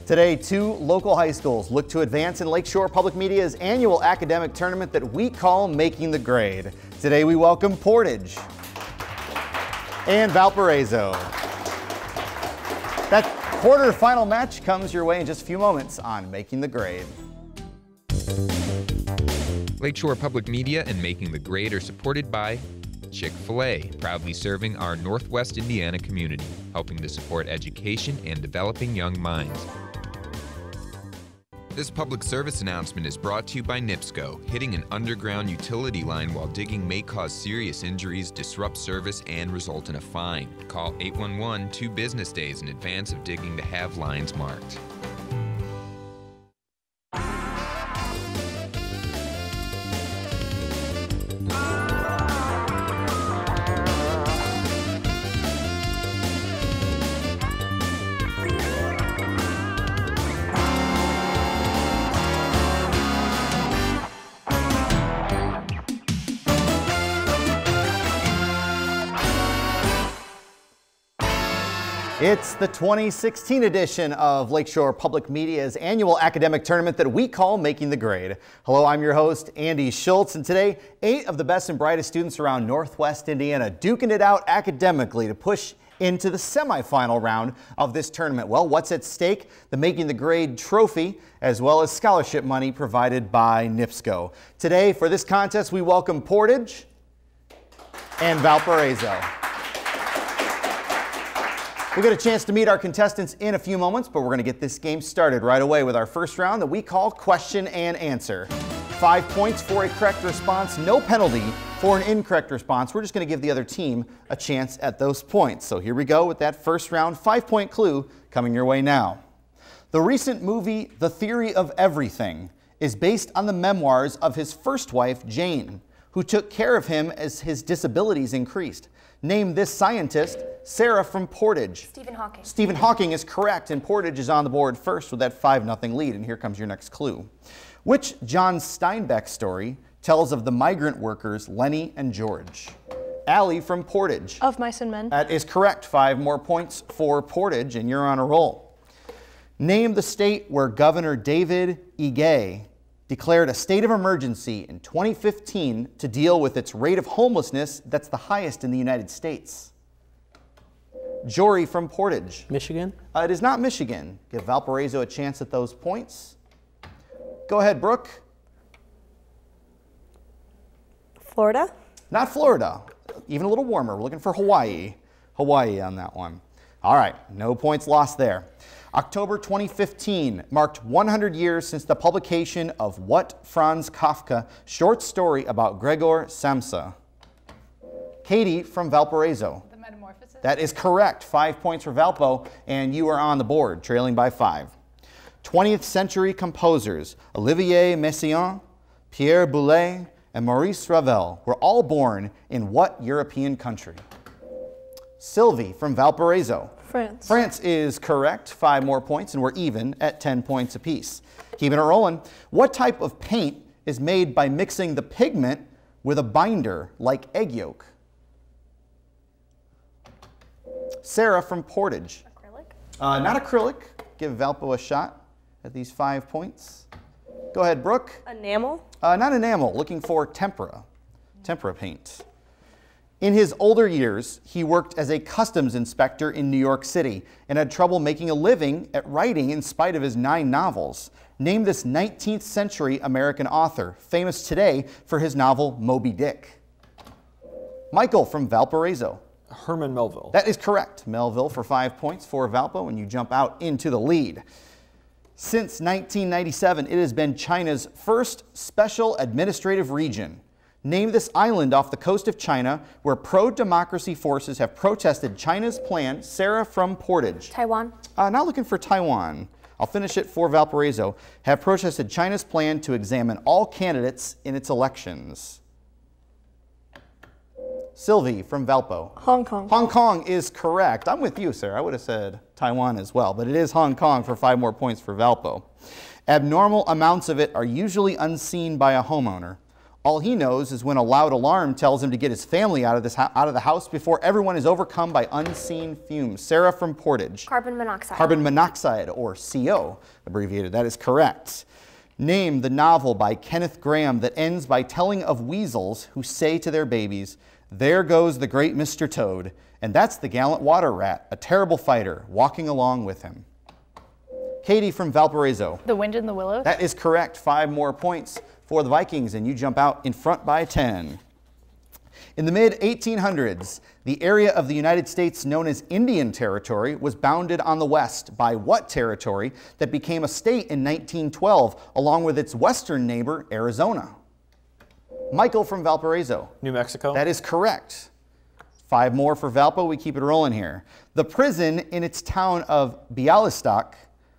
Today, 2 local high schools look to advance in Lakeshore Public Media's annual academic tournament that we call Making the Grade. Today, we welcome Portage and Valparaiso. That quarterfinal match comes your way in just a few moments on Making the Grade. Lakeshore Public Media and Making the Grade are supported by Chick-fil-A, proudly serving our Northwest Indiana community, helping to support education and developing young minds. This public service announcement is brought to you by NIPSCO. Hitting an underground utility line while digging may cause serious injuries, disrupt service, and result in a fine. Call 811 2 business days in advance of digging to have lines marked. It's the 2016 edition of Lakeshore Public Media's annual academic tournament that we call Making the Grade. Hello, I'm your host, Andy Schultz, and today, 8 of the best and brightest students around Northwest Indiana duking it out academically to push into the semifinal round of this tournament. Well, what's at stake? The Making the Grade trophy, as well as scholarship money provided by NIPSCO. Today, for this contest, we welcome Portage and Valparaiso. We'll get a chance to meet our contestants in a few moments, but we're going to get this game started right away with our first round that we call Question and Answer. 5 points for a correct response, no penalty for an incorrect response. We're just going to give the other team a chance at those points. So here we go with that first round 5-point clue coming your way now. The recent movie The Theory of Everything is based on the memoirs of his first wife, Jane, who took care of him as his disabilities increased. Name this scientist. Sarah from Portage. Stephen Hawking. Stephen Hawking is correct, and Portage is on the board first with that 5-0 lead, and here comes your next clue. Which John Steinbeck story tells of the migrant workers Lenny and George? Allie from Portage. Of Mice and Men. That is correct. 5 more points for Portage, and you're on a roll. Name the state where Governor David Ige declared a state of emergency in 2015 to deal with its rate of homelessness that's the highest in the United States. Jory from Portage. Michigan? It is not Michigan. Give Valparaiso a chance at those points. Go ahead, Brooke. Florida? Not Florida. Even a little warmer. We're looking for Hawaii. Hawaii on that one. All right, no points lost there. October 2015 marked 100 years since the publication of what Franz Kafka short story about Gregor Samsa? Katie from Valparaiso. The Metamorphosis. That is correct. 5 points for Valpo, and you are on the board, trailing by 5. 20th century composers Olivier Messiaen, Pierre Boulez, and Maurice Ravel were all born in what European country? Sylvie from Valparaiso. France. France is correct. 5 more points, and we're even at 10 points apiece. Keeping it rolling. What type of paint is made by mixing the pigment with a binder like egg yolk? Sarah from Portage. Acrylic? Not acrylic. Give Valpo a shot at these 5 points. Go ahead, Brooke. Enamel? Not enamel. Looking for tempera. Tempera paint. In his older years, he worked as a customs inspector in New York City and had trouble making a living at writing in spite of his 9 novels. Name this 19th century American author, famous today for his novel Moby Dick. Michael from Valparaiso. Herman Melville. That is correct. Melville for 5 points for Valpo, and you jump out into the lead. Since 1997, it has been China's first special administrative region. Name this island off the coast of China where pro-democracy forces have protested China's plan. Sarah from Portage. Taiwan. Not looking for Taiwan. I'll finish it for Valparaiso. Have protested China's plan to examine all candidates in its elections. Sylvie from Valpo. Hong Kong. Hong Kong is correct. I'm with you, Sarah. I would have said Taiwan as well, but it is Hong Kong for 5 more points for Valpo. Abnormal amounts of it are usually unseen by a homeowner. All he knows is when a loud alarm tells him to get his family out of the house before everyone is overcome by unseen fumes. Sarah from Portage. Carbon monoxide. Carbon monoxide, or CO, abbreviated. That is correct. Name the novel by Kenneth Graham that ends by telling of weasels who say to their babies, "There goes the great Mr. Toad, and that's the gallant water rat, a terrible fighter, walking along with him." Katie from Valparaiso. The Wind in the Willows? That is correct. 5 more points for the Vikings, and you jump out in front by 10. In the mid-1800s, the area of the United States known as Indian Territory was bounded on the west by what territory that became a state in 1912, along with its western neighbor, Arizona? Michael from Valparaiso. New Mexico? That is correct. 5 more for Valpo. We keep it rolling here. The prison in its town of Bialystok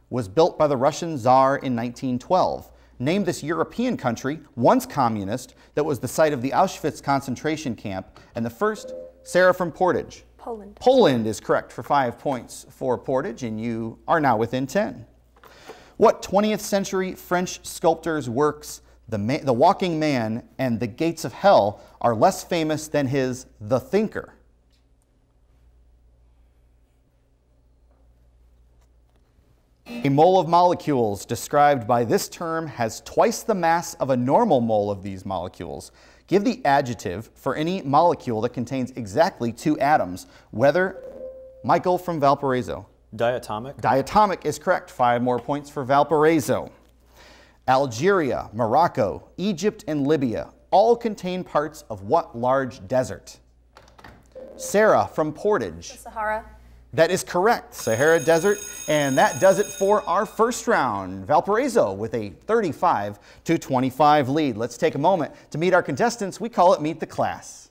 was built by the Russian Tsar in 1912. Name this European country, once communist, that was the site of the Auschwitz concentration camp. And the first, Sarah from Portage. Poland. Poland is correct for 5 points for Portage, and you are now within 10. What 20th century French sculptor's works, The Walking Man and The Gates of Hell, are less famous than his The Thinker? A mole of molecules described by this term has twice the mass of a normal mole of these molecules. Give the adjective for any molecule that contains exactly 2 atoms. Whether, Michael from Valparaiso. Diatomic? Diatomic is correct. 5 more points for Valparaiso. Algeria, Morocco, Egypt, and Libya all contain parts of what large desert? Sarah from Portage. The Sahara. That is correct, Sahara Desert, and that does it for our first round. Valparaiso with a 35-25 lead. Let's take a moment to meet our contestants. We call it Meet the Class.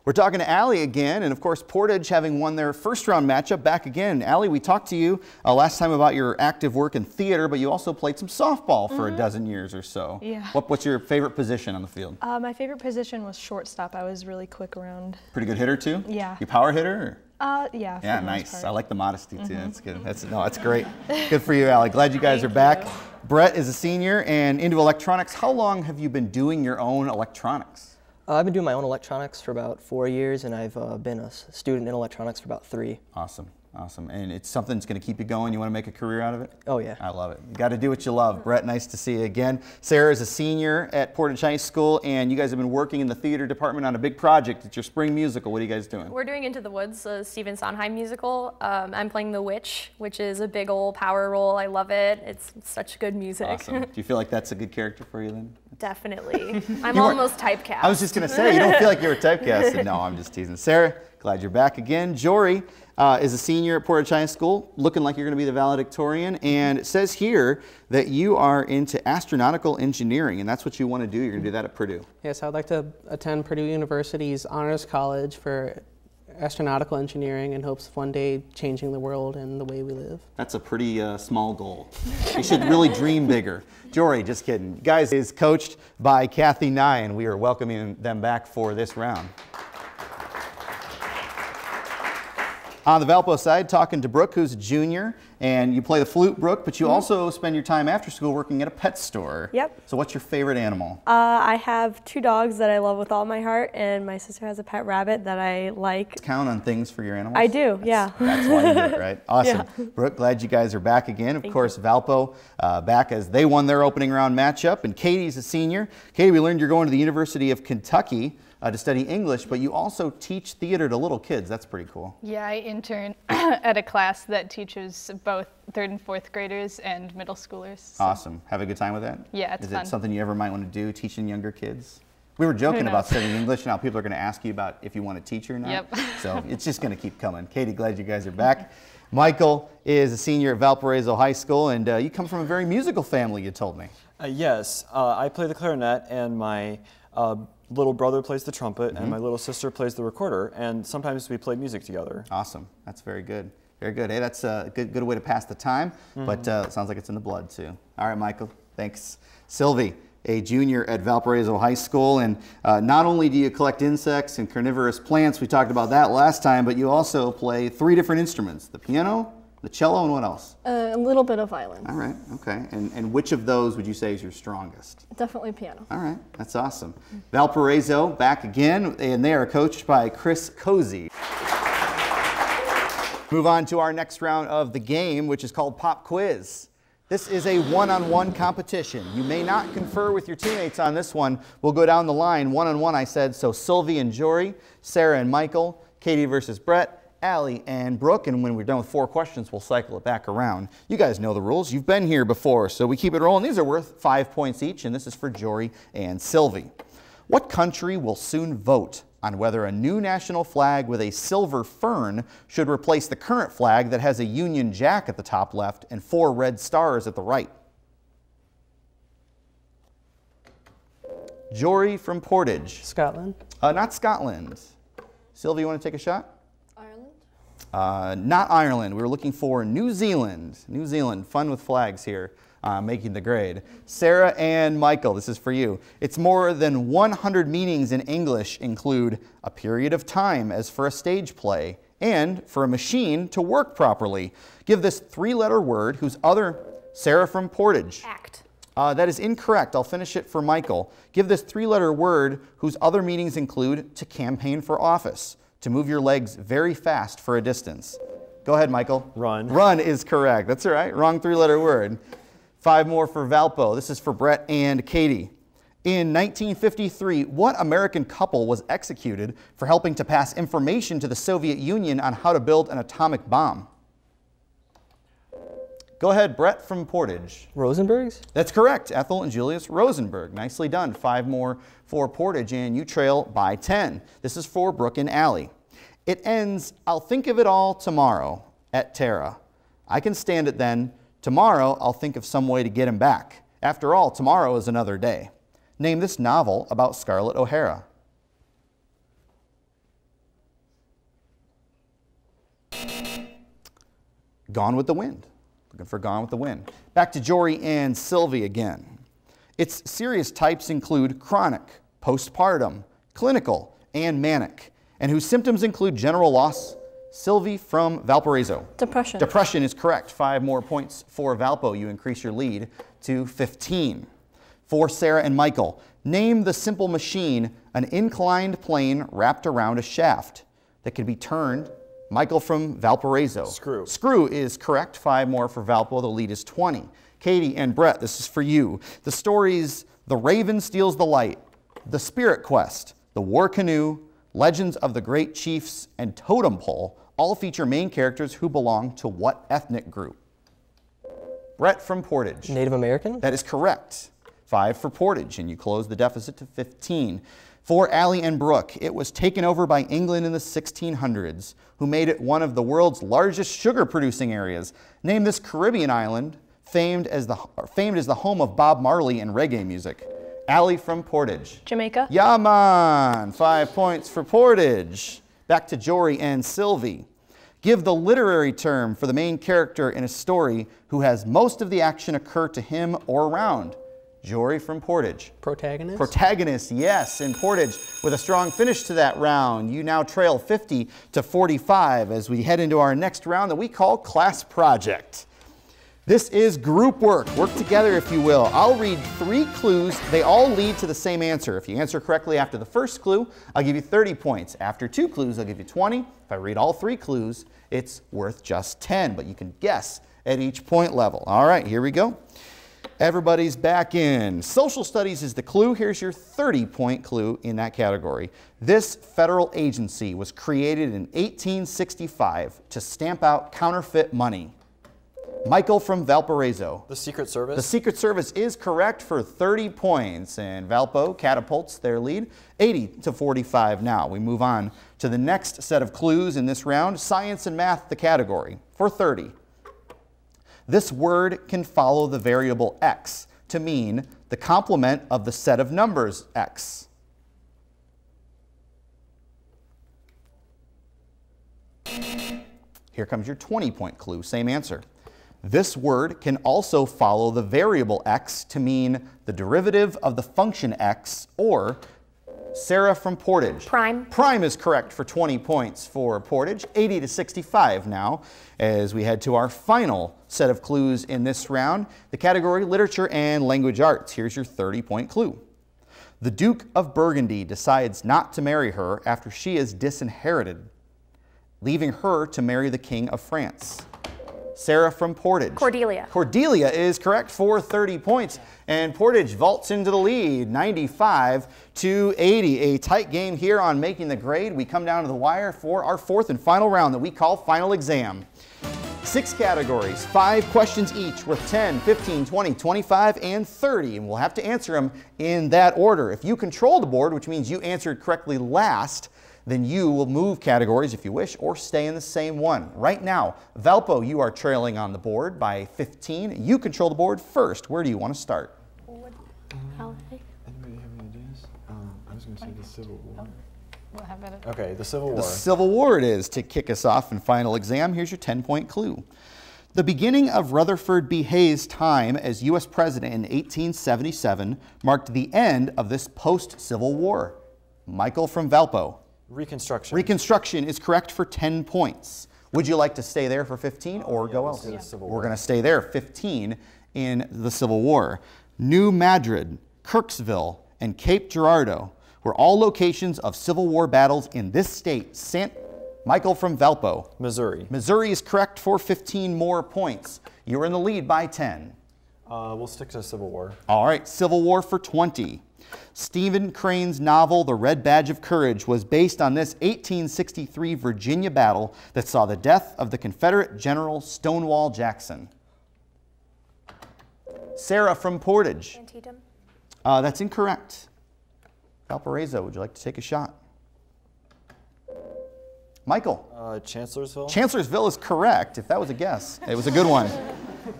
We're talking to Allie again, and of course Portage having won their first round matchup back again. Allie, we talked to you last time about your active work in theater, but you also played some softball for a dozen years or so. Yeah. What's your favorite position on the field? My favorite position was shortstop. I was really quick around. Pretty good hitter too? Yeah. You power hitter? Or? Yeah. Yeah, nice. I like the modesty too. That's good. That's great. Good for you, Allie. Glad you guys are back. Brett is a senior and into electronics. How long have you been doing your own electronics? I've been doing my own electronics for about 4 years, and I've been a student in electronics for about 3. Awesome. Awesome. And it's something that's going to keep you going? You want to make a career out of it? Oh, yeah. I love it. You got to do what you love. Brett, nice to see you again. Sarah is a senior at Portage High School, and you guys have been working in the theater department on a big project. It's your spring musical. What are you guys doing? We're doing Into the Woods, a Stephen Sondheim musical. I'm playing the witch, which is a big old power role. I love it. It's such good music. Awesome. Do you feel like that's a good character for you then? Definitely. I'm almost typecast. I was just going to say, you don't feel like you were typecasted. No, I'm just teasing. Sarah, glad you're back again. Jory is a senior at Portage High School, looking like you're going to be the valedictorian. And it says here that you are into astronautical engineering, and that's what you want to do. You're going to do that at Purdue. Yes, I'd like to attend Purdue University's Honors College for astronautical engineering in hopes of one day changing the world and the way we live. That's a pretty small goal. You should really dream bigger. Jory, just kidding. Guys, is coached by Kathy Nye, and we are welcoming them back for this round. On the Valpo side, talking to Brooke, who's a junior, and you play the flute, Brooke, but you also spend your time after school working at a pet store. Yep. So what's your favorite animal? I have 2 dogs that I love with all my heart, and my sister has a pet rabbit that I like. Count on things for your animals? I do, yeah. That's why you do it, right? Awesome. Yeah. Brooke, glad you guys are back again. Of course, Valpo back as they won their opening round matchup, and Katie's a senior. Katie, we learned you're going to the University of Kentucky to study English, but you also teach theater to little kids. That's pretty cool. Yeah, I intern at a class that teaches both 3rd and 4th graders and middle schoolers. So. Awesome. Have a good time with that? Yeah, it's fun. Is it something you ever might want to do, teaching younger kids? We were joking about studying English, and now people are going to ask you about if you want to teach or not. Yep. So it's just going to keep coming. Katie, glad you guys are back. Michael is a senior at Valparaiso High School, and you come from a very musical family, you told me. Yes, I play the clarinet, and my little brother plays the trumpet, and my little sister plays the recorder, and sometimes we play music together. Awesome. That's very good. Very good. Hey, that's a good way to pass the time, but it sounds like it's in the blood, too. All right, Michael. Thanks. Sylvie, a junior at Valparaiso High School, and not only do you collect insects and carnivorous plants, we talked about that last time, but you also play 3 different instruments, the piano, The cello and what else? A little bit of violin. All right, okay. And which of those would you say is your strongest? Definitely piano. All right, that's awesome. Valparaiso back again, and they are coached by Chris Cozy. Move on to our next round of the game, which is called Pop Quiz. This is a one-on-one competition. You may not confer with your teammates on this one. We'll go down the line, one-on-one I said, so Sylvie and Jory, Sarah and Michael, Katie versus Brett, Allie and Brooke, and when we're done with 4 questions, we'll cycle it back around. You guys know the rules. You've been here before, so we keep it rolling. These are worth 5 points each, and this is for Jory and Sylvie. What country will soon vote on whether a new national flag with a silver fern should replace the current flag that has a Union Jack at the top left and 4 red stars at the right? Jory from Portage. Scotland. Not Scotland. Sylvie, you want to take a shot? Not Ireland. We were looking for New Zealand. New Zealand, fun with flags here, making the grade. Sarah and Michael, this is for you. It's more than 100 meanings in English include a period of time as for a stage play and for a machine to work properly. Give this 3-letter word whose other, Sarah from Portage. Act. That is incorrect. I'll finish it for Michael. Give this 3-letter word whose other meanings include to campaign for office, to move your legs very fast for a distance. Go ahead, Michael. Run. Run is correct. That's all right. Wrong 3-letter word. 5 more for Valpo. This is for Brett and Katie. In 1953, what American couple was executed for helping to pass information to the Soviet Union on how to build an atomic bomb? Go ahead, Brett from Portage. Rosenbergs? That's correct. Ethel and Julius Rosenberg. Nicely done. 5 more for Portage, and you trail by 10. This is for Brooke and Allie. It ends, I'll think of it all tomorrow at Tara. I can stand it then. Tomorrow, I'll think of some way to get him back. After all, tomorrow is another day. Name this novel about Scarlett O'Hara. Gone with the Wind. Looking for Gone with the Wind. Back to Jory and Sylvie again. Its serious types include chronic, postpartum, clinical, and manic, and whose symptoms include general loss. Sylvie from Valparaiso. Depression. Depression is correct. 5 more points for Valpo. You increase your lead to 15. For Sarah and Michael, name the simple machine, an inclined plane wrapped around a shaft that can be turned. Michael from Valparaiso. Screw. Screw is correct. 5 more for Valpo. The lead is 20. Katie and Brett, this is for you. The stories The Raven Steals the Light, The Spirit Quest, The War Canoe, Legends of the Great Chiefs, and Totem Pole all feature main characters who belong to what ethnic group? Brett from Portage. Native American? That is correct. 5 for Portage, and you close the deficit to 15. For Allie and Brooke, it was taken over by England in the 1600s, who made it one of the world's largest sugar-producing areas. Name this Caribbean island, famed as the home of Bob Marley and reggae music. Allie from Portage. Jamaica. Yeah, man. 5 points for Portage. Back to Jory and Sylvie. Give the literary term for the main character in a story who has most of the action occur to him or around. Jory from Portage. Protagonist? Protagonist, yes, in Portage. With a strong finish to that round, you now trail 50 to 45 as we head into our next round that we call Class Project. This is group work. Work together, if you will. I'll read 3 clues. They all lead to the same answer. If you answer correctly after the first clue, I'll give you 30 points. After 2 clues, I'll give you 20. If I read all 3 clues, it's worth just 10, but you can guess at each point level. All right, here we go. Everybody's back in. Social studies is the clue. Here's your 30-point clue in that category. This federal agency was created in 1865 to stamp out counterfeit money. Michael from Valparaiso. The Secret Service? The Secret Service is correct for 30 points, and Valpo catapults their lead 80 to 45 now. We move on to the next set of clues in this round. Science and math, the category, for 30. This word can follow the variable x to mean the complement of the set of numbers x. Here comes your 20-point clue, same answer. This word can also follow the variable x to mean the derivative of the function x or Sarah from Portage. Prime. Prime is correct for 20 points for Portage. 80 to 65 now as we head to our final set of clues in this round. The category Literature and Language Arts. Here's your 30-point clue. The Duke of Burgundy decides not to marry her after she is disinherited, leaving her to marry the King of France. Sarah from Portage. Cordelia. Cordelia is correct for 30 points. And Portage vaults into the lead, 95 to 80. A tight game here on Making the Grade. We come down to the wire for our fourth and final round that we call Final Exam. 6 categories, 5 questions each, worth 10, 15, 20, 25, and 30. And we'll have to answer them in that order. If you control the board, which means you answered correctly last, then you will move categories if you wish, or stay in the same one. Right now, Valpo, you are trailing on the board by 15. You control the board first. Where do you want to start? Anybody have any ideas? I was going to say the Civil War. We'll have it. Okay, the Civil War. The Civil War it is to kick us off in Final Exam. Here's your 10-point clue. The beginning of Rutherford B. Hayes' time as U.S. President in 1877 marked the end of this post-Civil War. Michael from Valpo. Reconstruction. Reconstruction is correct for 10 points. Would you like to stay there for 15 or go else? We're going to stay there, 15 in the Civil War. New Madrid, Kirksville, and Cape Girardeau were all locations of Civil War battles in this state. Michael from Valpo. Missouri. Missouri is correct for 15 more points. You're in the lead by 10. We'll stick to Civil War. All right, Civil War for 20. Stephen Crane's novel, The Red Badge of Courage, was based on this 1863 Virginia battle that saw the death of the Confederate General Stonewall Jackson. Sarah from Portage. Antietam. That's incorrect. Valparaiso, would you like to take a shot? Michael. Chancellorsville. Chancellorsville is correct, if that was a guess. It was a good one.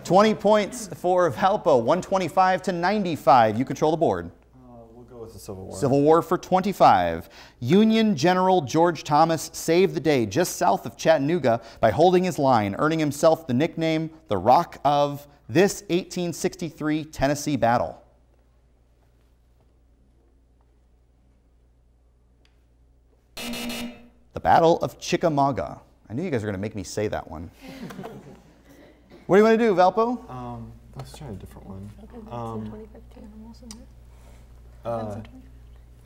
20 points for Valpo, 125 to 95. You control the board. We'll go with the Civil War. Civil War for 25. Union General George Thomas saved the day just south of Chattanooga by holding his line, earning himself the nickname the Rock of this 1863 Tennessee battle. The Battle of Chickamauga. I knew you guys were going to make me say that one. What do you want to do, Valpo? Let's try a different one.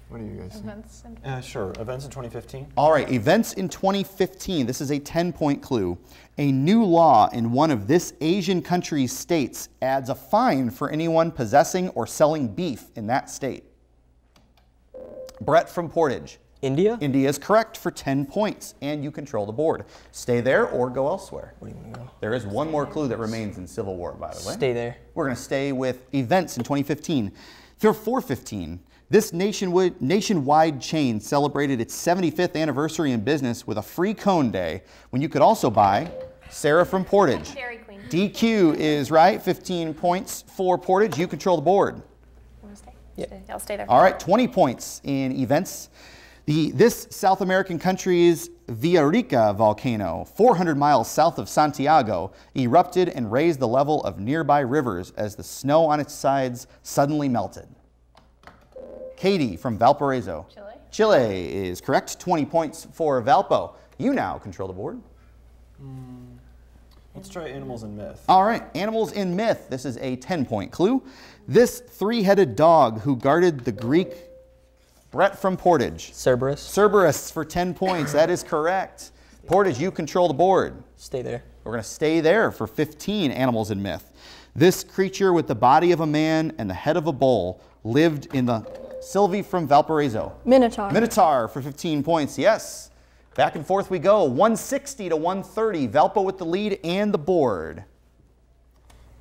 What do you guys think? Sure. Events in 2015. All right, events in 2015. This is a 10-point clue. A new law in one of this Asian country's states adds a fine for anyone possessing or selling beef in that state. Brett from Portage. India? India is correct for 10 points, and you control the board. Stay there or go elsewhere. Where do you want to go? There is one more clue that remains in Civil War, by the way. Stay there. We're going to stay with events in 2015. For 415, this nationwide chain celebrated its 75th anniversary in business with a free cone day when you could also buy Sarah from Portage. Dairy Queen. DQ is right, 15 points for Portage. You control the board. Want to stay? Yeah. I'll stay there. All right, 20 points in events. This South American country's Villarrica volcano, 400 miles south of Santiago, erupted and raised the level of nearby rivers as the snow on its sides suddenly melted. Katie from Valparaiso. Chile. Chile is correct. 20 points for Valpo. You now control the board. Let's try Animals and Myth. All right, Animals in Myth. This is a 10-point clue. This three-headed dog who guarded the Greek... Brett from Portage. Cerberus. Cerberus for 10 points. That is correct. Portage, you control the board. Stay there. We're going to stay there for 15, Animals in Myth. This creature with the body of a man and the head of a bull lived in the... Sylvie from Valparaiso. Minotaur. Minotaur for 15 points, yes. Back and forth we go, 160 to 130. Valpo with the lead and the board.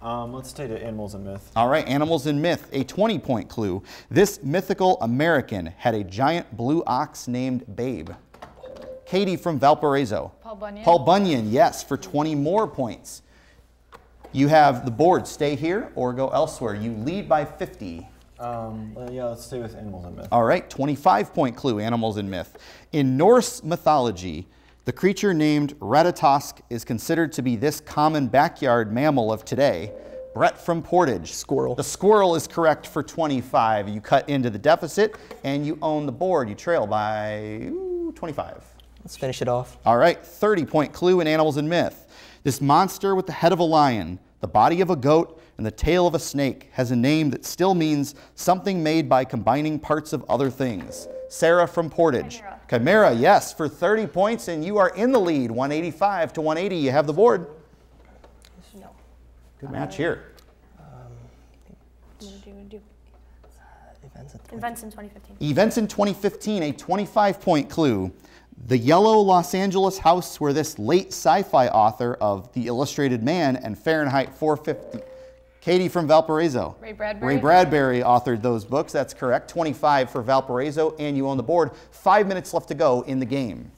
Let's stay to Animals and Myth. All right, Animals in Myth, a 20-point clue. This mythical American had a giant blue ox named Babe. Katie from Valparaiso. Paul Bunyan. Paul Bunyan, yes, for 20 more points. You have the board. Stay here or go elsewhere. You lead by 50. Yeah, let's stay with Animals and Myth. All right, 25-point clue, Animals in Myth. In Norse mythology, the creature named Ratatosk is considered to be this common backyard mammal of today, Brett from Portage. Squirrel. The squirrel is correct for 25. You cut into the deficit and you own the board. You trail by 25. Let's finish it off. All right, 30-point clue in Animals and Myth. This monster with the head of a lion, the body of a goat, and the tail of a snake has a name that still means something made by combining parts of other things. Sarah from Portage. Chimera, yes, for 30 points, and you are in the lead, 185 to 180. You have the board. Good match here. Events in 2015. Events in 2015, a 25-point clue. The yellow Los Angeles house where this late sci-fi author of The Illustrated Man and Fahrenheit 450, Katie from Valparaiso. Ray Bradbury. Ray Bradbury authored those books. That's correct. 25 for Valparaiso, and you own the board. 5 minutes left to go in the game.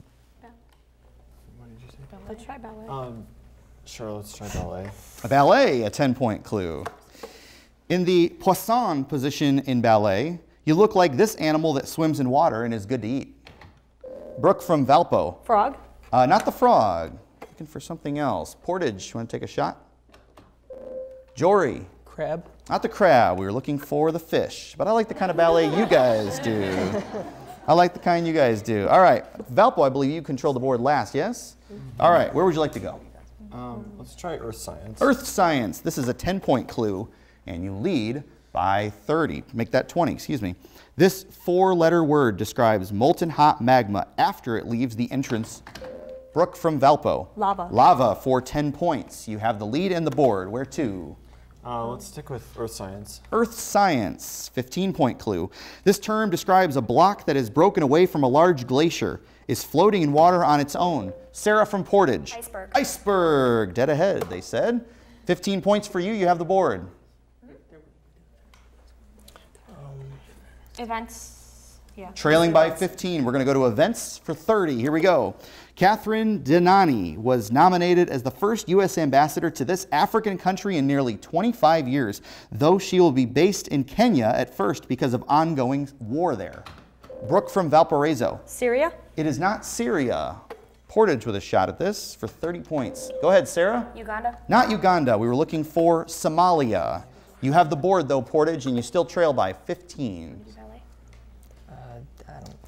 What did you say? Let's try ballet. Sure, let's try ballet. A ballet, a 10-point clue. In the poisson position in ballet, you look like this animal that swims in water and is good to eat. Brooke from Valpo. Frog. Not the frog. Looking for something else. Portage, you want to take a shot? Jory. Crab. Not the crab. We were looking for the fish. But I like the kind of ballet you guys do. I like the kind you guys do. All right. Valpo, I believe you control the board last, yes? All right. Where would you like to go? Let's try earth science. Earth science. This is a 10-point clue, and you lead by 30. Make that 20, excuse me. This 4-letter word describes molten hot magma after it leaves the entrance. Brooke from Valpo. Lava. Lava for 10 points. You have the lead and the board. Where to? Let's stick with earth science. Earth science, 15-point clue. This term describes a block that is broken away from a large glacier, is floating in water on its own. Sarah from Portage. Iceberg. Iceberg, dead ahead, they said. 15 points for you, you have the board. Events. Yeah. Trailing by 15, we're gonna go to events for 30, here we go. Catherine Denani was nominated as the first U.S. ambassador to this African country in nearly 25 years, though she will be based in Kenya at first because of ongoing war there. Brooke from Valparaiso. Syria. It is not Syria. Portage with a shot at this for 30 points. Go ahead, Sarah. Uganda. Not Uganda. We were looking for Somalia. You have the board, though, Portage, and you still trail by 15.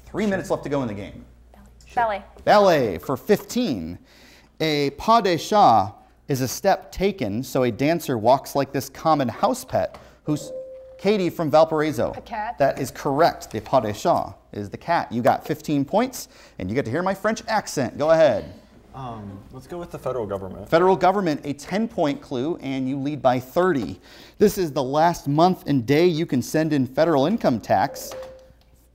3 minutes left to go in the game. Ballet. Ballet for 15. A pas de chat is a step taken so a dancer walks like this common house pet who's Katie from Valparaiso. A cat. That is correct. The pas de chat is the cat. You got 15 points, and you get to hear my French accent. Go ahead. Let's go with the federal government. Federal government, a 10-point clue, and you lead by 30. This is the last month and day you can send in federal income tax.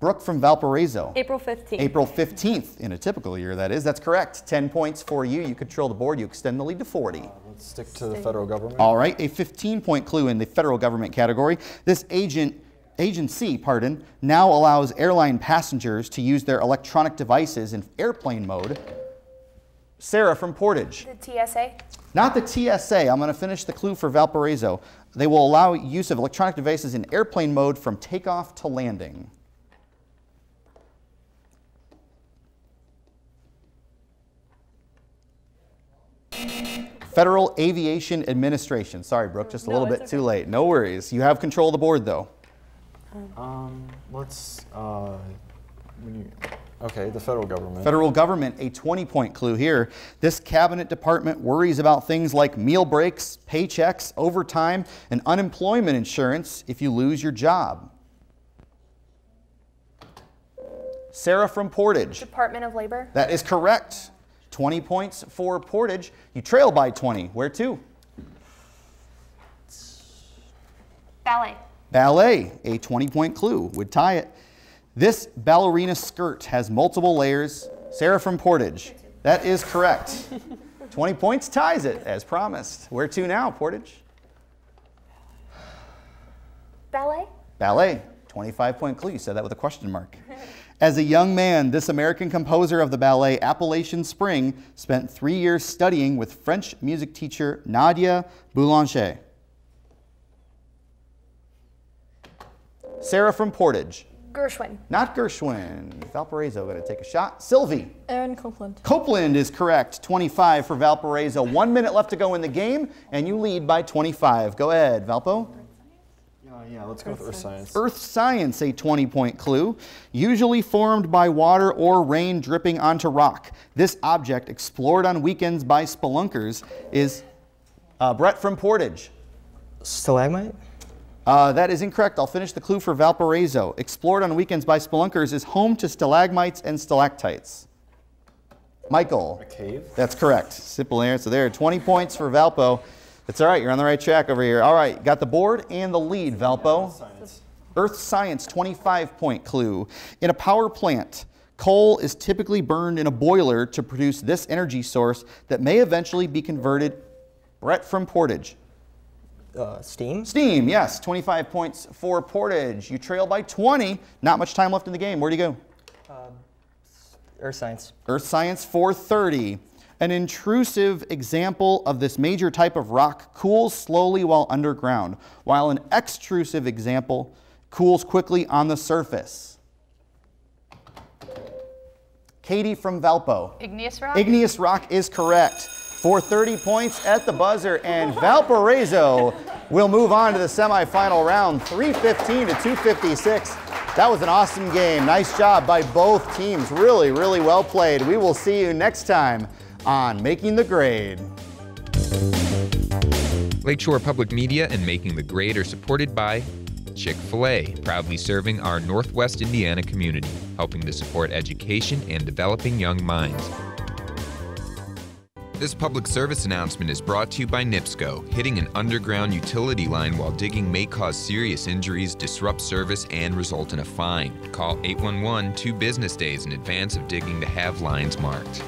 Brooke from Valparaiso. April 15th. April 15th, in a typical year, that is. That's correct. 10 points for you. You control the board. You extend the lead to 40. Let's stick to the federal government. All right, a 15-point clue in the federal government category. This agency, now allows airline passengers to use their electronic devices in airplane mode. Sarah from Portage. The TSA. Not the TSA. I'm going to finish the clue for Valparaiso. They will allow use of electronic devices in airplane mode from takeoff to landing. Federal Aviation Administration. Sorry, Brooke, just a little bit too late. No worries. You have control of the board, though. Okay, the federal government. Federal government, a 20-point clue here. This cabinet department worries about things like meal breaks, paychecks, overtime, and unemployment insurance if you lose your job. Sarah from Portage. Department of Labor. That is correct. 20 points for Portage. You trail by 20. Where to? Ballet. Ballet, a 20-point clue, would tie it. This ballerina skirt has multiple layers. Sarah from Portage. That is correct. 20 points ties it, as promised. Where to now, Portage? Ballet. Ballet, 25-point clue. You said that with a question mark. As a young man, this American composer of the ballet Appalachian Spring spent 3 years studying with French music teacher Nadia Boulanger. Sarah from Portage. Gershwin. Not Gershwin. Valparaiso going to take a shot. Sylvie. Aaron Copeland. Copeland is correct. 25 for Valparaiso. 1 minute left to go in the game, and you lead by 25. Go ahead, Valpo. Yeah, let's go with Earth Science. Earth Science, a 20-point clue. Usually formed by water or rain dripping onto rock. This object, explored on weekends by spelunkers, is Brett from Portage. Stalagmite? That is incorrect. I'll finish the clue for Valparaiso. Explored on weekends by spelunkers is home to stalagmites and stalactites. Michael. A cave? That's correct. Simple answer there. 20 points for Valpo. It's all right. You're on the right track over here. All right. Got the board and the lead, Valpo. Earth Science, 25-point clue. In a power plant, coal is typically burned in a boiler to produce this energy source that may eventually be converted. Brett from Portage. Steam? Steam, yes. 25 points for Portage. You trail by 20. Not much time left in the game. Where'd you go? Earth Science. Earth Science, 430. An intrusive example of this major type of rock cools slowly while underground, while an extrusive example cools quickly on the surface. Katie from Valpo. Igneous rock? Igneous rock is correct. For 30 points at the buzzer, and Valparaiso will move on to the semifinal round, 315 to 256. That was an awesome game. Nice job by both teams. Really, really well played. We will see you next time on Making the Grade. Lakeshore Public Media and Making the Grade are supported by Chick-fil-A, proudly serving our Northwest Indiana community, helping to support education and developing young minds. This public service announcement is brought to you by NIPSCO. Hitting an underground utility line while digging may cause serious injuries, disrupt service, and result in a fine. Call 811 2 business days in advance of digging to have lines marked.